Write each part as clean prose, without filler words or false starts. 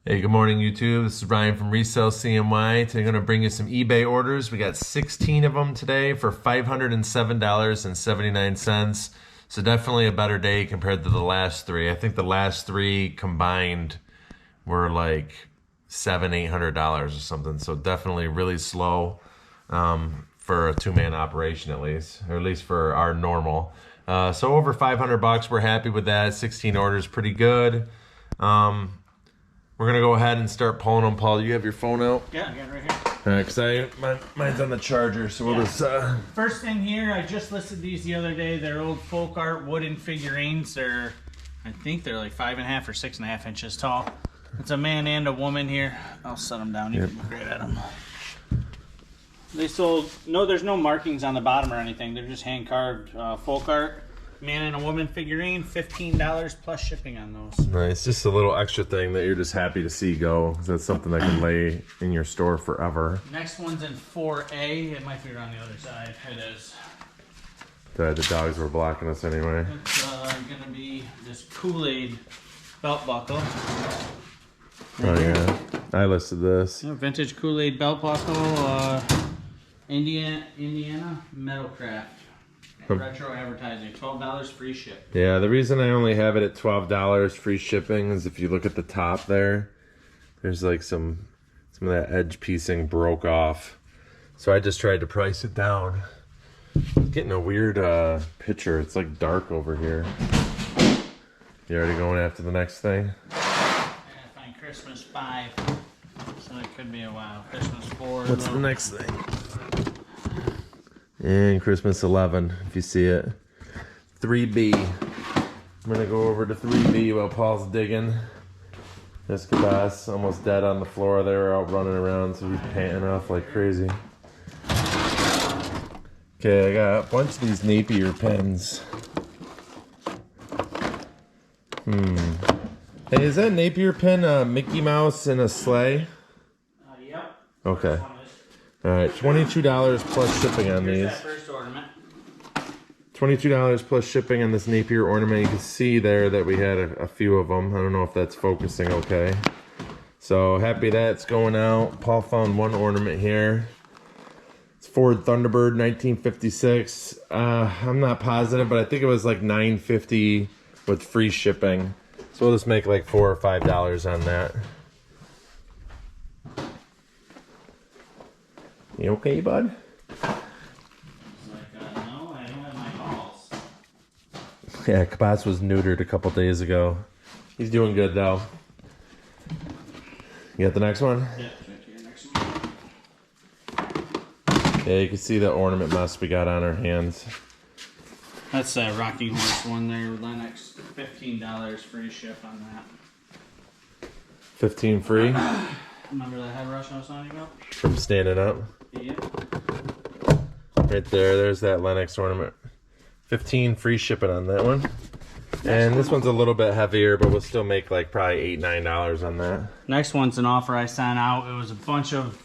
Hey, good morning, YouTube. This is Ryan from Resell CNY. Today I'm going to bring you some eBay orders. We got 16 of them today for $507.79. So definitely a better day compared to the last three. I think the last three combined were like $700-800 or something. So definitely really slow for a two-man operation at least, or at least for our normal. So over 500 bucks. We're happy with that. 16 orders, pretty good. We're gonna go ahead and start pulling them. Paul, you have your phone out? Yeah, I got it right here. All right, cause mine's on the charger, so we'll just. First thing here, I just listed these the other day. They're old folk art wooden figurines. I think they're like 5.5 or 6.5 inches tall. It's a man and a woman here. I'll set them down. You can look right at them. They sold. No, there's no markings on the bottom or anything. They're just hand carved folk art. Man and a woman figurine, $15 plus shipping on those. Nice, just a little extra thing that you're just happy to see go. 'Cause that's something that can lay in your store forever. Next one's in 4A. It might be around the other side. It is. The dogs were blocking us anyway. It's gonna be this Kool-Aid belt buckle. Oh yeah, I listed this. Yeah, vintage Kool-Aid belt buckle, Indiana Metalcraft. Retro advertising, $12 free ship. Yeah, the reason I only have it at $12 free shipping is if you look at the top there, there's like some of that edge piecing broke off. So I just tried to price it down. It's getting a weird picture. It's like dark over here. You already going after the next thing? I gotta find Christmas 5, so it could be a while. Christmas 4. What's the next thing? And Christmas 11, if you see it. 3B. I'm gonna go over to 3B while Paul's digging. Jessica Bass almost dead on the floor there, out running around, so he's panting off like crazy. Okay, I got a bunch of these Napier pens. Hey, is that Napier pen Mickey Mouse in a sleigh? Yep. Okay. Alright, $22 plus shipping on Here's these. that first ornament. $22 plus shipping on this Napier ornament. You can see there that we had a few of them. I don't know if that's focusing okay. So happy that's going out. Paul found one ornament here. It's Ford Thunderbird 1956. I'm not positive, but I think it was like $9.50 with free shipping. So we'll just make like $4 or $5 on that. You okay, bud? No, I don't have my balls. Yeah, Kabas was neutered a couple days ago. He's doing good though. You got the next one? Yeah, right here, next one. Yeah, you can see the ornament mess we got on our hands. That's a Rocky Horse one there, Lennox. $15 free ship on that. 15 free Remember that head rush I was talking about? from standing up. Yeah. Right there, there's that Lennox ornament. 15 free shipping on that one. And this one's a little bit heavier, but we'll still make like probably $8-9 on that. Next one's an offer I sent out. It was a bunch of,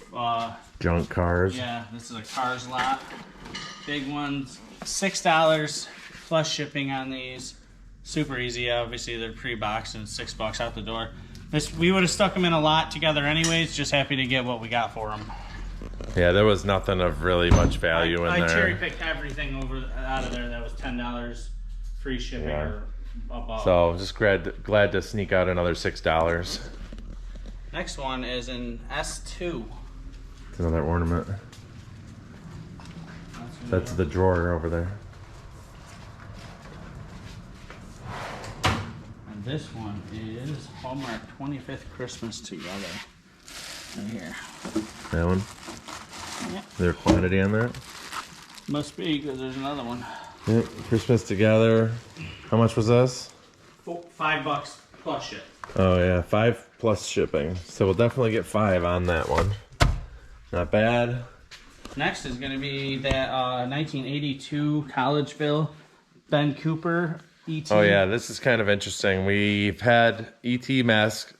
Junk cars. yeah, this is a Cars lot. Big ones, $6 plus shipping on these. Super easy, obviously they're pre-boxed and $6 out the door. We would have stuck them in a lot together anyways, just happy to get what we got for them. Yeah, there was nothing of really much value in I there. cherry picked everything out of there that was $10 free shipping or above. So just glad to sneak out another $6. Next one is in S2. It's another ornament. That's the drawer over there. And this one is Hallmark 25th Christmas Together. Right here. That one? Yep. Is there a quantity on that? Must be, because there's another one. Yep, Christmas Together. How much was this? $5 plus ship. Oh yeah, 5 plus shipping. So we'll definitely get 5 on that one. Not bad. Next is going to be that 1982 Collegeville Ben Cooper ET. Oh yeah, this is kind of interesting. We've had ET Mask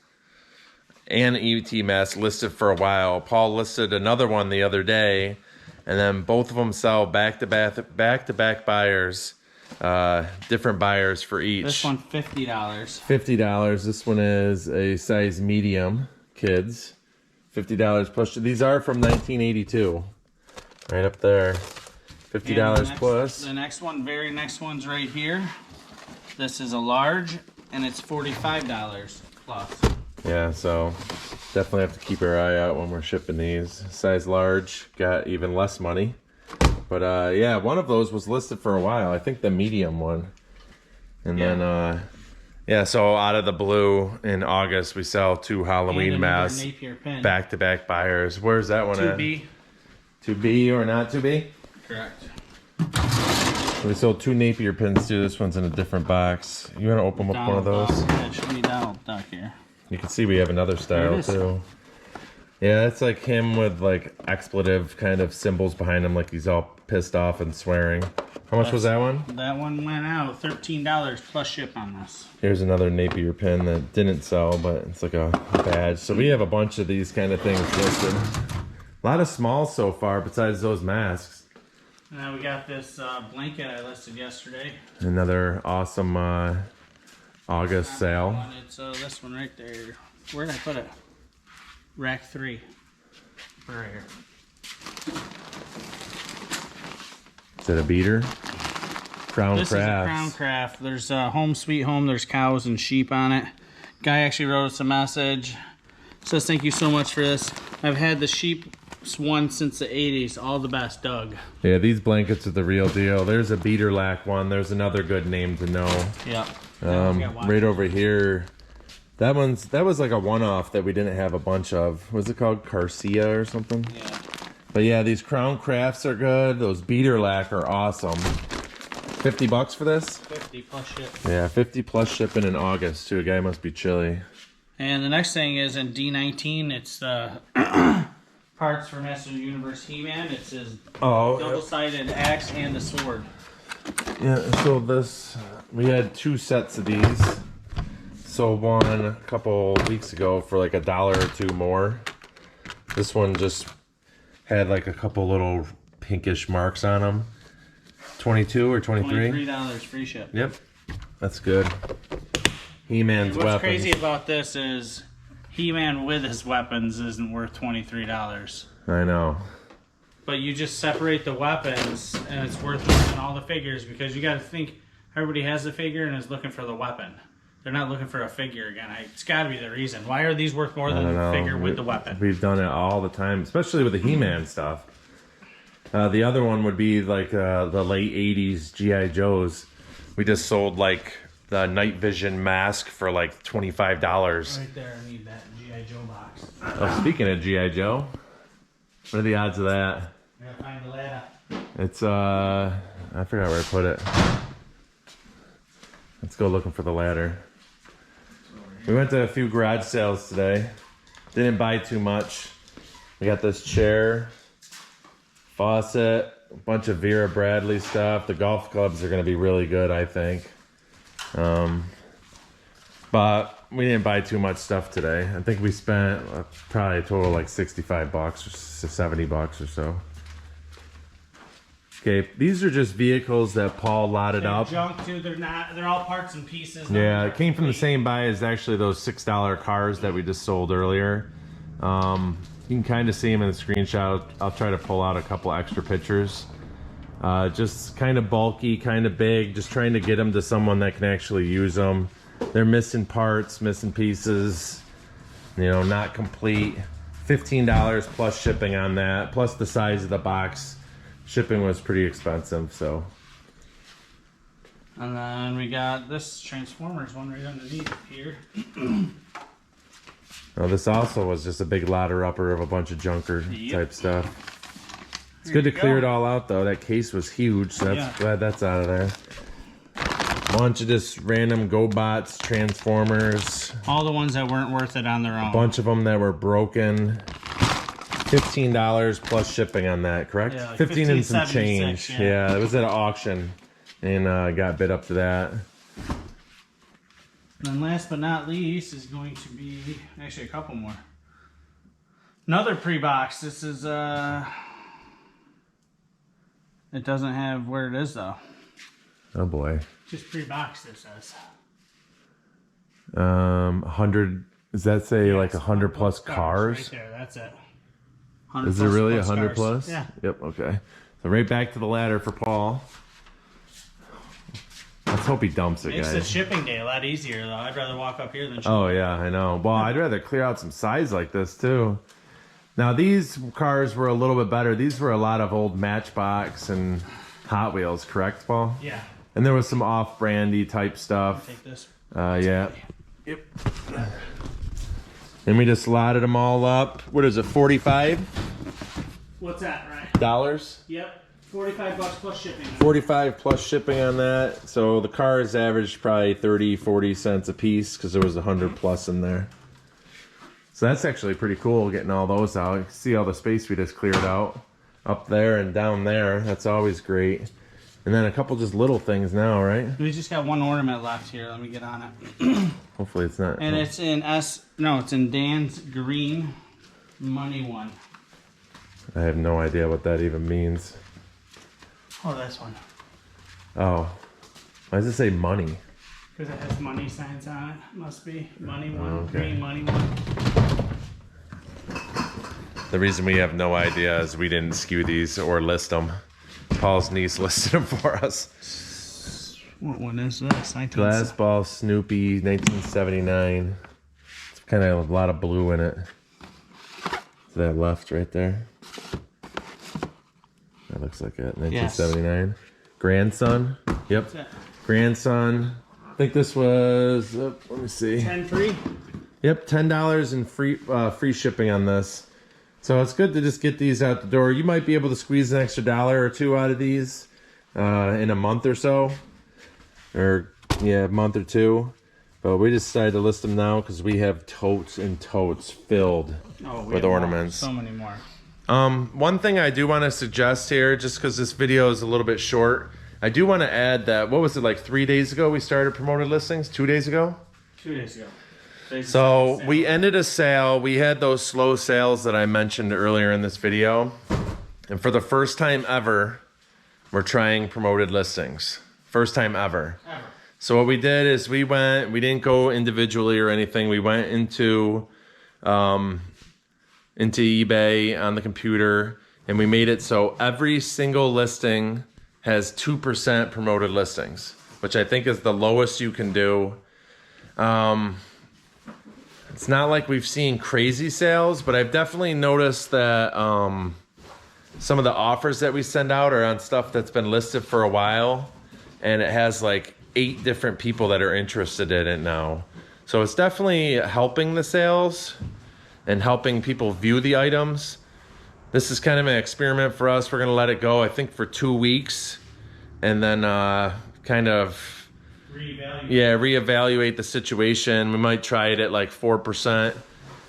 and ET Mask listed for a while. Paul listed another one the other day, and then both of them sell back-to-back buyers. different buyers for each. This one $50. $50. This one is a size medium, kids. $50 plus. These are from 1982. Right up there. $50 plus. The next one, very next one's right here. This is a large, and it's $45 plus. Yeah, so definitely have to keep our eye out when we're shipping these. Size large, got even less money. But yeah, one of those was listed for a while. I think the medium one. And then, yeah, so out of the blue in August, we sell 2 Halloween masks. Back-to-back buyers. Where's that one 2B. at? 2B or not 2B? Correct. We sold 2 Napier pins too. This one's in a different box. You want to open up one of those? Yeah, it should be Donald Duck here. You can see we have another style too. Yeah, it's like him with like expletive kind of symbols behind him, like he's all pissed off and swearing. How much was that one? That one went out $13 plus ship on this. Here's another Napier pin that didn't sell, but it's like a badge. So we have a bunch of these kind of things listed. A lot of smalls so far besides those masks. Now we got this blanket I listed yesterday. Another awesome August sale. It's this one right there. Where did I put it? Rack 3. Right here. Is it a beater? Crown Crafts. This is a Crown Craft. There's Home Sweet Home. There's cows and sheep on it. Guy actually wrote us a message. Says thank you so much for this. I've had the sheep one since the 80s. All the best, Doug. Yeah, these blankets are the real deal. There's a beater lack one. There's another good name to know. Yeah. Right over here. That was like a one-off that we didn't have a bunch of. Was it called Garcia or something? Yeah. But yeah, these Crown Crafts are good. Those beater lack are awesome. $50 for this? 50 plus ship. Yeah, 50 plus shipping in August too. A guy must be chilly. And the next thing is in D19. It's parts for Master of the Universe He-Man. It's his double-sided axe and the sword. Yeah, so this, we had 2 sets of these. Sold one a couple weeks ago for like $1 or $2 more. This one just had like a couple little pinkish marks on them. 22 or 23? $23 free ship. Yep, that's good. He-Man's weapons. What's crazy about this is He-Man with his weapons isn't worth $23. I know. But you just separate the weapons and it's worth more than all the figures because you got to think everybody has a figure and is looking for the weapon. They're not looking for a figure again. It's got to be the reason. Why are these worth more than the figure with the weapon? We've done it all the time, especially with the He-Man stuff. The other one would be like the late 80s G.I. Joes. We just sold like the night vision mask for like $25. Right there, I need that G.I. Joe box. Oh, speaking of G.I. Joe, what are the odds of that? I gotta find the ladder. It's, I forgot where I put it. Let's go looking for the ladder. We went to a few garage sales today. Didn't buy too much. We got this chair, faucet, a bunch of Vera Bradley stuff. The golf clubs are going to be really good, I think. But we didn't buy too much stuff today. I think we spent probably a total like $65 or $70 or so. Okay, these are just vehicles that Paul lotted up. Junk too. They're all parts and pieces. Yeah, it came from the same buy as actually those $6 cars that we just sold earlier. You can kind of see them in the screenshot. I'll try to pull out a couple extra pictures. Just kind of bulky, kind of big. Just trying to get them to someone that can actually use them. They're missing parts, missing pieces. You know, not complete. $15 plus shipping on that, plus the size of the box. Shipping was pretty expensive, so. And then we got this Transformers one right underneath here. Oh, this also was just a big ladder-upper of a bunch of junker type stuff. It's good to clear it all out, though. That case was huge, so that's glad that's out of there. Bunch of just random GoBots, Transformers. All the ones that weren't worth it on their own. A bunch of them that were broken. $15 plus shipping on that, correct? Yeah, like 15 and some change. Yeah, it was at an auction, and got bid up to that. And last but not least is going to be actually a couple more. Another pre-box. This is it doesn't have where it is though. Oh boy. Just pre-boxed, it says. 100. Does that say like 100 plus cars? Right there, that's it. Is there really 100 cars. plus? Yeah. Yep. Okay. So right back to the ladder for Paul. Let's hope he dumps it, Makes guys. the shipping day a lot easier, though. I'd rather walk up here than ship. Oh yeah, I know. Well, I'd rather clear out some size like this too. Now these cars were a little bit better. These were a lot of old Matchbox and Hot Wheels, correct, Paul? Yeah. And there was some off-brandy type stuff. Take this. Yeah. Yep. And we just slotted them all up. What is it, $45? What's that, Ryan? Dollars? Yep. $45 plus shipping. 45 plus shipping on that. So the cars averaged probably 30, 40 cents a piece because there was 100 plus in there. So that's actually pretty cool getting all those out. You can see all the space we just cleared out up there and down there. That's always great. And then a couple just little things now, right? We just got one ornament left here. Let me get on it. Hopefully it's not. And it's in it's in Dan's green money one. I have no idea what that even means. Oh, this one. Oh. Why does it say money? Because it has money signs on it. Must be money one, Okay. green money one. The reason we have no idea is we didn't skew these or list them. Paul's niece listed them for us. What one is this? Glass Ball Snoopy, 1979. It's kind of a lot of blue in it. To that left right there. That looks like it. 1979. Yes. Grandson. Yep. Grandson. I think this was, let me see. 10 free? Yep, $10 in free shipping on this. So it's good to just get these out the door. You might be able to squeeze an extra $1 or $2 out of these in a month or so. Or, yeah, a month or two. But we decided to list them now because we have totes and totes filled with ornaments. So many more. One thing I do want to suggest here, just because this video is a little bit short, I do want to add that, what was it, like 3 days ago we started promoted listings? 2 days ago? 2 days ago. So we ended a sale. We had those slow sales that I mentioned earlier in this video. And for the first time ever, we're trying promoted listings. First time ever. So what we did is we didn't go individually or anything. We went into eBay on the computer, and we made it so every single listing has 2% promoted listings, which I think is the lowest you can do. It's not like we've seen crazy sales, but I've definitely noticed that some of the offers that we send out are on stuff that's been listed for a while, and it has like 8 different people that are interested in it now. So it's definitely helping the sales and helping people view the items. This is kind of an experiment for us. We're gonna let it go, I think, for 2 weeks, and then kind of reevaluate the situation. We might try it at like 4.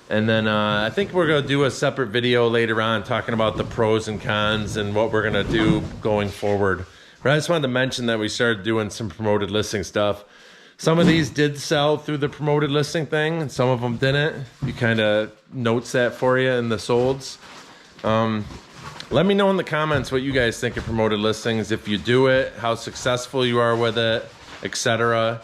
And then I think we're gonna do a separate video later on talking about the pros and cons and what we're gonna do going forward. But I just wanted to mention that we started doing some promoted listing stuff. Some of these did sell through the promoted listing thing, and some of them didn't. You kind of notes that for you in the solds. Let me know in the comments what you guys think of promoted listings. If you do it, how successful you are with it, etc.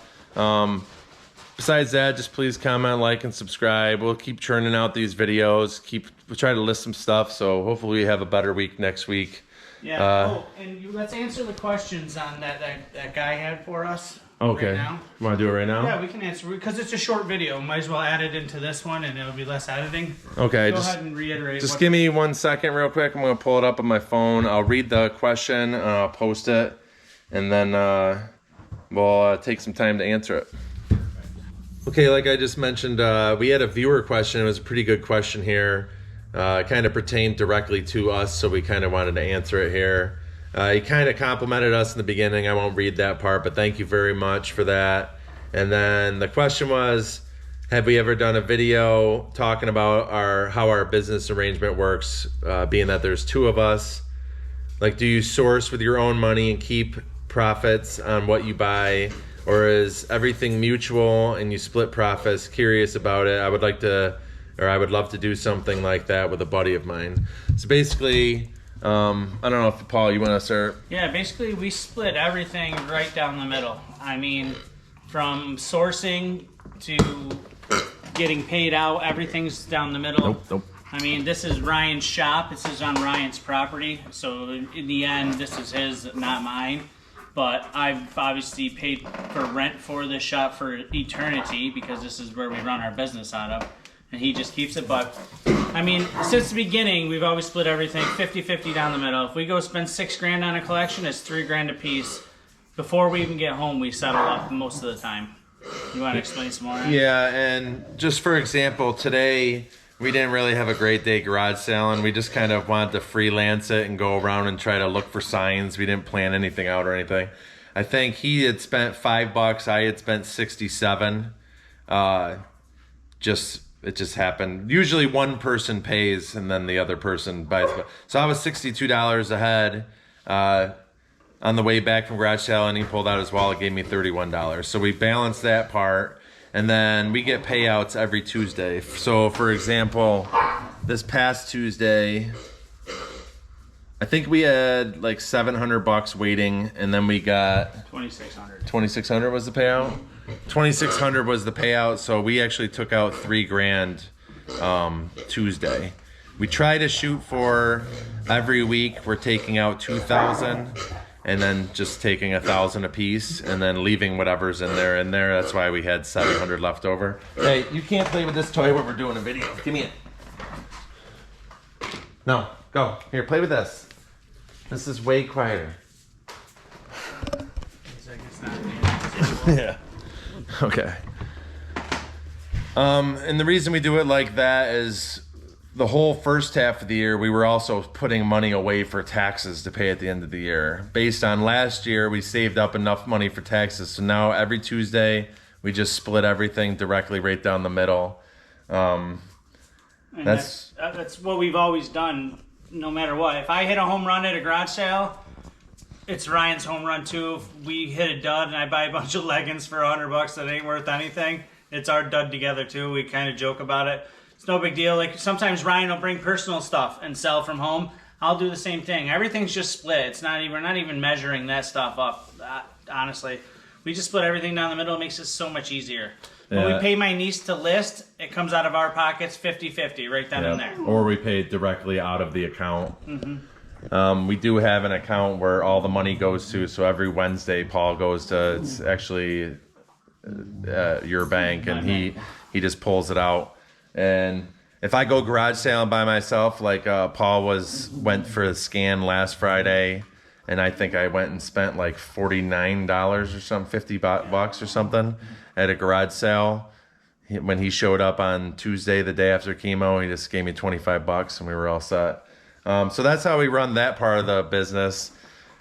Besides that, just please comment, like, and subscribe. We'll keep churning out these videos. We'll try to list some stuff, so hopefully we have a better week next week. Yeah. Let's answer the questions on that guy had for us. Okay. Right now. You want to do it right now? Yeah, we can answer because it's a short video. Might as well add it into this one, and it'll be less editing. Okay. Go ahead and reiterate. Just give me 1 second, real quick. I'm gonna pull it up on my phone. I'll read the question. I'll post it, and then we'll take some time to answer it. Okay, like I just mentioned, we had a viewer question. It was a pretty good question here. It kind of pertained directly to us, so we kind of wanted to answer it here. He kind of complimented us in the beginning. I won't read that part, but thank you very much for that. And then the question was, have we ever done a video talking about how our business arrangement works, being that there's 2 of us? Like, do you source with your own money and keep profits on what you buy, or is everything mutual and you split profits? Curious about it. I would love to do something like that with a buddy of mine. So basically, I don't know if Paul, you want to start? Yeah, basically we split everything right down the middle. I mean, from sourcing to getting paid out, everything's down the middle. Nope. I mean, this is Ryan's shop. This is on Ryan's property. So in the end, this is his, not mine. But I've obviously paid for rent for this shop for eternity because this is where we run our business out of. And he just keeps it. But, I mean, since the beginning, we've always split everything 50-50 down the middle. If we go spend $6,000 on a collection, it's $3,000 a piece. Before we even get home, we settle up most of the time. You want to explain some more? Yeah, and just for example, today we didn't really have a great day garage selling. We just kind of wanted to freelance it and go around and try to look for signs. We didn't plan anything out or anything. I think he had spent $5. I had spent 67. It just happened. Usually one person pays and then the other person buys. So I was $62 ahead. On the way back from garage sale, and he pulled out his wallet, gave me $31. So we balanced that part, and then we get payouts every Tuesday. So for example, this past Tuesday, I think we had like $700 waiting, and then we got 2,600. 2,600 was the payout. 2,600 was the payout. So we actually took out $3,000 Tuesday. We try to shoot for every week. We're taking out 2,000. And then just taking 1,000 a piece, and then leaving whatever's in there. That's why we had 700 left over. Hey, you can't play with this toy when we're doing a video. Give me it. No, go. Here, play with this. This is way quieter. Yeah. Okay. And the reason we do it like that is the whole first half of the year, we were also putting money away for taxes to pay at the end of the year. Based on last year, we saved up enough money for taxes. So now every Tuesday, we just split everything directly right down the middle. That's what we've always done, no matter what. If I hit a home run at a garage sale, it's Ryan's home run too. If we hit a dud and I buy a bunch of leggings for $100 that ain't worth anything, it's our dud together too. We kind of joke about it. It's no big deal. Like sometimes Ryan will bring personal stuff and sell from home. I'll do the same thing. Everything's just split. It's not even, we're not even measuring that stuff up. Honestly, we just split everything down the middle. It makes it so much easier. Yeah. When we pay my niece to list, it comes out of our pockets 50-50 right then and there. Or we pay directly out of the account. We do have an account where all the money goes to. So every Wednesday, Paul goes to, it's actually your bank, and he just pulls it out. And if I go garage sailing by myself, like Paul went for a scan last Friday, and I think I went and spent like $49 or something, 50 bucks or something at a garage sale. When he showed up on Tuesday, the day after chemo, he just gave me 25 bucks and we were all set. So that's how we run that part of the business.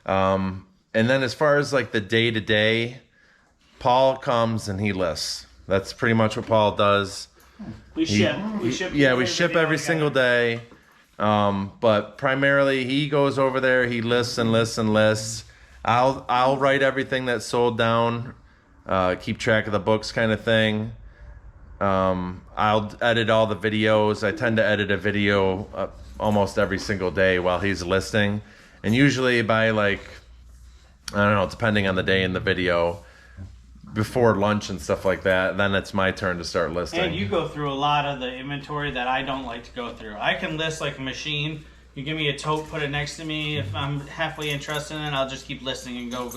And then as far as like the day to day, Paul comes and he lists. That's pretty much what Paul does. We ship every single day. But primarily he goes over there, he lists and lists and lists. I'll write everything that's sold down, keep track of the books kind of thing. I'll edit all the videos. I tend to edit a video almost every single day while he's listing. And usually by like, I don't know, depending on the day in the video, before lunch and stuff like that, then it's my turn to start listing. And you go through a lot of the inventory that I don't like to go through. I can list like a machine. You give me a tote, put it next to me. If I'm halfway interested in it, I'll just keep listing and go.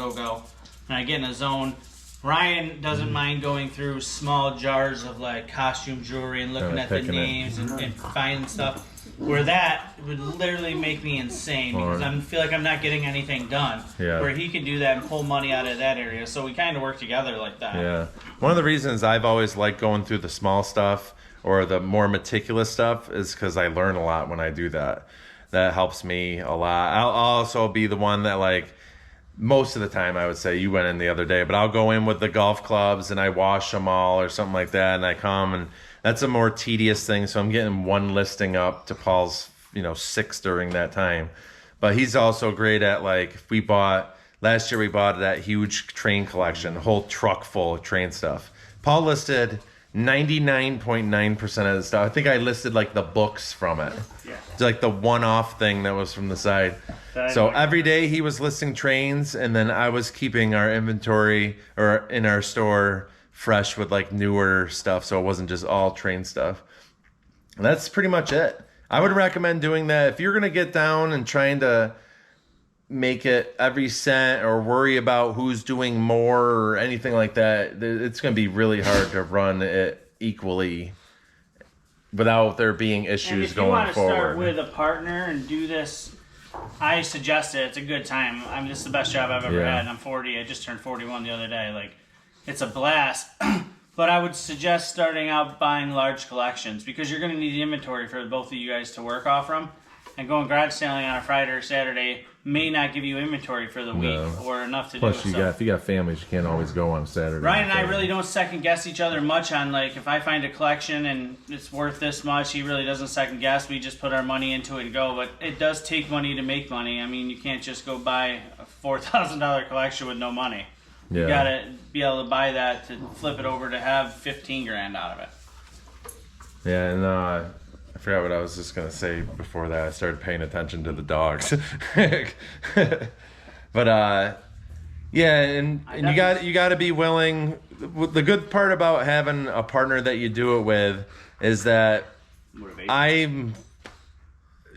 And I get in a zone. Ryan doesn't mind going through small jars of like costume jewelry and looking at the names and finding stuff. Where that would literally make me insane because I feel like I'm not getting anything done. Yeah. Where he can do that and pull money out of that area. So we kind of work together like that. Yeah. One of the reasons I've always liked going through the small stuff or the more meticulous stuff is because I learn a lot when I do that. That helps me a lot. I'll also be the one that like, most of the time I would say, you went in the other day, but I'll go in with the golf clubs and I wash them all or something like that, and I come, and that's a more tedious thing. So I'm getting one listing up to Paul's, 6 during that time. But he's also great at like, last year we bought that huge train collection, a whole truck full of train stuff. Paul listed 99.9% of the stuff. I think I listed like the books from it. Yeah. It's like the one-off thing that was from the side. So every day he was listing trains, and then I was keeping our inventory or in our store fresh with like newer stuff, so it wasn't just all train stuff. And that's pretty much it. I would recommend doing that if you're gonna get down and trying to make it every cent or worry about who's doing more or anything like that. It's going to be really hard to run it equally without there being issues going forward. If you want to start with a partner and do this, I suggest it. It's a good time. I mean, this is the best job I've ever had. I'm 40. I just turned 41 the other day. Like, it's a blast. But I would suggest starting out buying large collections because you're going to need inventory for both of you guys to work off from. And going garage sailing on a Friday or Saturday may not give you inventory for the week or enough to Plus, do it. If you got families, you can't always go on Saturday. Ryan and I really don't second guess each other much on, like, if I find a collection and it's worth this much, he really doesn't second guess. We just put our money into it and go. But it does take money to make money. I mean, you can't just go buy a $4,000 collection with no money. Yeah. You gotta be able to buy that to flip it over to have 15 grand out of it. Yeah, and I forgot what I was just gonna say before that. I started paying attention to the dogs. But yeah, and you got to be willing. The good part about having a partner that you do it with is that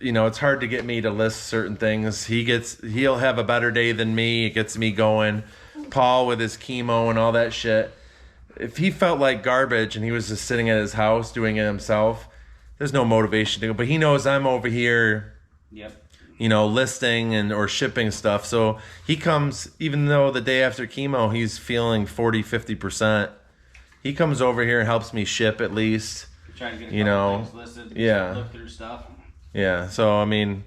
it's hard to get me to list certain things. He'll have a better day than me. It gets me going. Paul with his chemo and all that shit. If he felt like garbage and he was just sitting at his house doing it himself, there's no motivation to go. But he knows I'm over here, listing or shipping stuff. So he comes, even though the day after chemo he's feeling 40-50%. He comes over here and helps me ship at least. Trying to get a couple things listed. Look through stuff. Yeah. So I mean,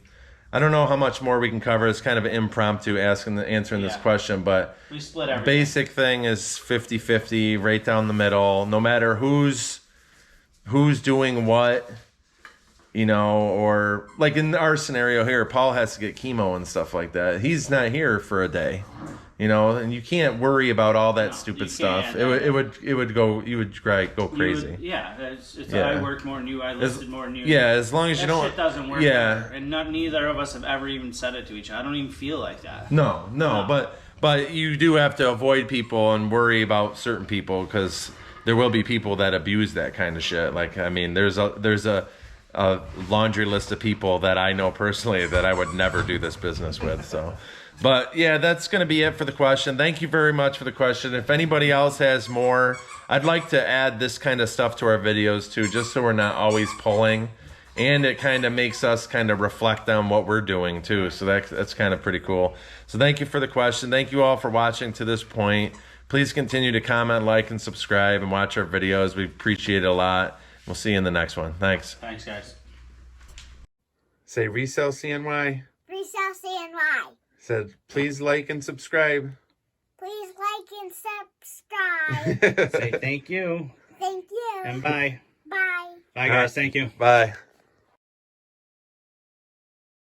I don't know how much more we can cover. It's kind of an impromptu answering this question, but we split everything. Basic thing is 50-50, right down the middle. No matter who's doing what, or like in our scenario here, Paul has to get chemo and stuff like that. He's not here for a day, and you can't worry about all that stupid stuff. You would go crazy. I worked more than you. I listed more than you. Yeah, as long as you don't. Shit doesn't work. Yeah, and neither of us have ever even said it to each other. I don't even feel like that. No. But you do have to avoid people and worry about certain people because there will be people that abuse that kind of shit. Like, I mean, there's a laundry list of people that I know personally that I would never do this business with. So, but yeah, that's going to be it for the question. Thank you very much for the question. If anybody else has more, I'd like to add this kind of stuff to our videos too, just so we're not always pulling. And it kind of makes us kind of reflect on what we're doing too. So that's kind of pretty cool. So thank you for the question. Thank you all for watching to this point. Please continue to comment, like, and subscribe and watch our videos. We appreciate it a lot. We'll see you in the next one. Thanks. Thanks, guys. Say resell CNY. Resell CNY. Said please like and subscribe. Please like and subscribe. Say thank you. Thank you. And bye. Bye. Bye, guys. Thank you. Bye.